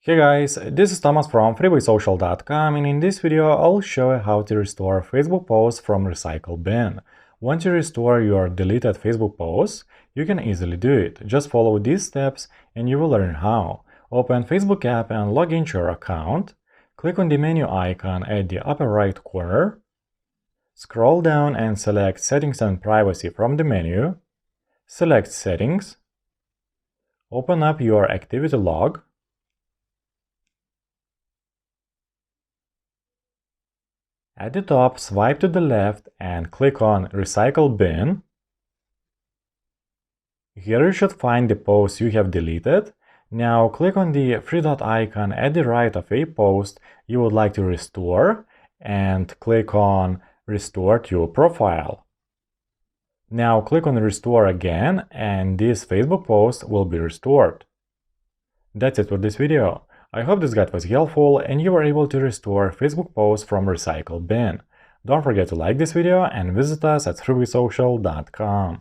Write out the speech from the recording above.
Hey guys, this is Thomas from freewaysocial.com, and in this video I'll show you how to restore Facebook posts from recycle bin. Once you restore your deleted Facebook posts, you can easily do it. Just follow these steps and you will learn how. Open Facebook app and log into your account. Click on the menu icon at the upper right corner. Scroll down and select Settings and Privacy from the menu. Select Settings. Open up your activity log. At the top, swipe to the left and click on Recycle Bin. Here you should find the post you have deleted. Now click on the three dot icon at the right of a post you would like to restore and click on Restore to Profile. Now click on Restore again and this Facebook post will be restored. That's it for this video. I hope this guide was helpful and you were able to restore Facebook posts from recycle bin. Don't forget to like this video and visit us at freewaysocial.com.